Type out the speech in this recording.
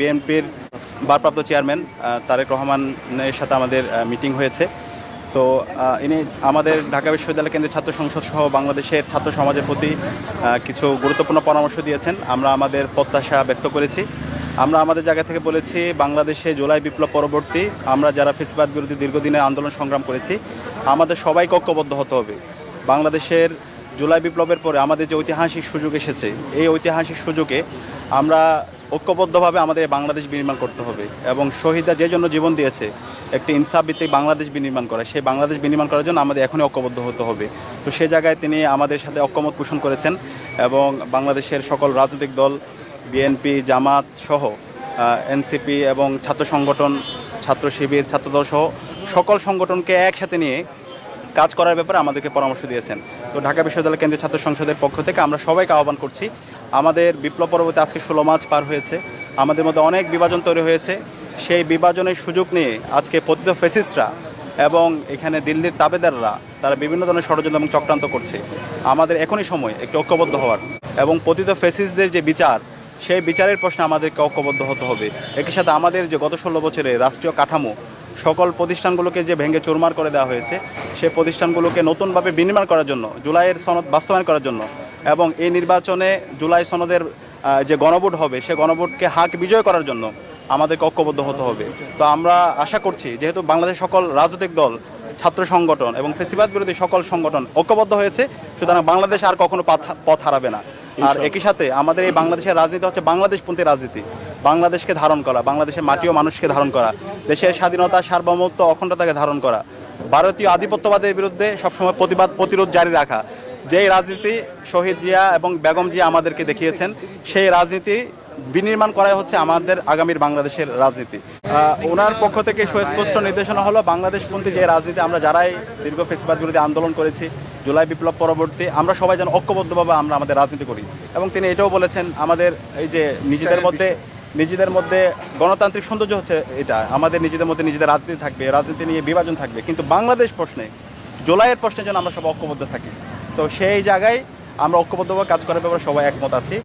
বিএনপির ভারপ্রাপ্ত চেয়ারম্যান তারেক রহমানের সাথে আমাদের মিটিং হয়েছে। তো ইনি আমাদের ঢাকা বিশ্ববিদ্যালয় কেন্দ্রীয় ছাত্র সংসদ সহ বাংলাদেশের ছাত্র সমাজের প্রতি কিছু গুরুত্বপূর্ণ পরামর্শ দিয়েছেন। আমরা আমাদের প্রত্যাশা ব্যক্ত করেছি। আমরা আমাদের জায়গা থেকে বলেছি, বাংলাদেশে জুলাই বিপ্লব পরবর্তী আমরা যারা ফ্যাসিবাদ বিরোধী দীর্ঘদিনের আন্দোলন সংগ্রাম করেছি, আমাদের সবাইকে ঐক্যবদ্ধ হতে হবে। বাংলাদেশের জুলাই বিপ্লবের পরে আমাদের যে ঐতিহাসিক সুযোগ এসেছে, এই ঐতিহাসিক সুযোগে আমরা ঐক্যবদ্ধভাবে আমাদের বাংলাদেশ বিনির্মাণ করতে হবে এবং শহীদরা যে জন্য জীবন দিয়েছে একটি ইনসাফ ভিত্তিক বাংলাদেশ বিনির্মাণ করা, সেই বাংলাদেশ বিনির্মাণ করার জন্য আমাদের এখনই ঐক্যবদ্ধ হতে হবে। তো সে জায়গায় তিনি আমাদের সাথে ঐক্যমত পোষণ করেছেন এবং বাংলাদেশের সকল রাজনৈতিক দল, বিএনপি, জামাত সহ এনসিপি এবং ছাত্র সংগঠন, ছাত্র শিবির, ছাত্রদল সহ সকল সংগঠনকে একসাথে নিয়ে কাজ করার ব্যাপারে আমাদেরকে পরামর্শ দিয়েছেন। তো ঢাকা বিশ্ববিদ্যালয় কেন্দ্রীয় ছাত্র সংসদের পক্ষ থেকে আমরা সবাইকে আহ্বান করছি, আমাদের বিপ্লব পরবর্তী আজকে 16 মার্চ পার হয়েছে, আমাদের মধ্যে অনেক বিভাজন তৈরি হয়েছে। সেই বিভাজনের সুযোগ নিয়ে আজকে পতিত ফ্যাসিস্টরা এবং এখানে দিল্লির তাবেদাররা তারা বিভিন্ন ধরনের ষড়যন্ত্র এবং চক্রান্ত করছে। আমাদের এখনই সময় একটু ঐক্যবদ্ধ হওয়ার এবং পতিত ফ্যাসিস্টদের যে বিচার, সেই বিচারের প্রশ্নে আমাদেরকে ঐক্যবদ্ধ হতে হবে। একই সাথে আমাদের যে গত 16 বছরে রাষ্ট্রীয় কাঠামো, সকল প্রতিষ্ঠানগুলোকে যে ভেঙে চুরমার করে দেওয়া হয়েছে, সেই প্রতিষ্ঠানগুলোকে নতুনভাবে বিনির্মাণ করার জন্য, জুলাইয়ের সনদ বাস্তবায়ন করার জন্য এবং এই নির্বাচনে জুলাই সনদের যে গণভোট হবে, সে গণভোটকে হাক বিজয় করার জন্য আমাদেরকে ঐক্যবদ্ধ হতে হবে। তো আমরা আশা করছি, যেহেতু বাংলাদেশ সকল রাজনৈতিক দল, ছাত্র সংগঠন এবং ফ্যাসিবাদ বিরোধী সকল সংগঠন ঐক্যবদ্ধ হয়েছে, সুতরাং বাংলাদেশ আর কখনো পথ হারাবে না। আর একই সাথে আমাদের এই বাংলাদেশের রাজনীতি হচ্ছে বাংলাদেশপন্থী রাজনীতি। বাংলাদেশকে ধারণ করা, বাংলাদেশের মাটি ও মানুষকে ধারণ করা, দেশের স্বাধীনতা, সার্বভৌমত্ব, অখণ্ডতাকে ধারণ করা, ভারতীয় আধিপত্যবাদের বিরুদ্ধে সবসময় প্রতিরোধ জারি রাখা। যেই রাজনীতি শহীদ জিয়া এবং বেগম জিয়া আমাদেরকে দেখিয়েছেন, সেই রাজনীতি বিনির্মাণ করাই হচ্ছে আমাদের আগামীর বাংলাদেশের রাজনীতি। ওনার পক্ষ থেকে সুস্পষ্ট নির্দেশনা হলো, বাংলাদেশপন্থী যে রাজনীতি আমরা যারাই দীর্ঘ ফ্যাসিবাদ বিরোধী আন্দোলন করেছি, জুলাই বিপ্লব পরবর্তী আমরা সবাই যেন ঐক্যবদ্ধভাবে আমরা আমাদের রাজনীতি করি। এবং তিনি এটাও বলেছেন, আমাদের এই যে নিজেদের মধ্যে গণতান্ত্রিক সৌন্দর্য হচ্ছে এটা, আমাদের নিজেদের মধ্যে নিজেদের রাজনীতি থাকবে, রাজনীতি নিয়ে বিভাজন থাকবে, কিন্তু বাংলাদেশ প্রশ্নে, জুলাইয়ের প্রশ্নে যেন আমরা সব ঐক্যবদ্ধ থাকি। তো সেই জায়গায় আমরা ঐক্যবদ্ধভাবে কাজ করার ব্যাপারে সবাই একমত আছি।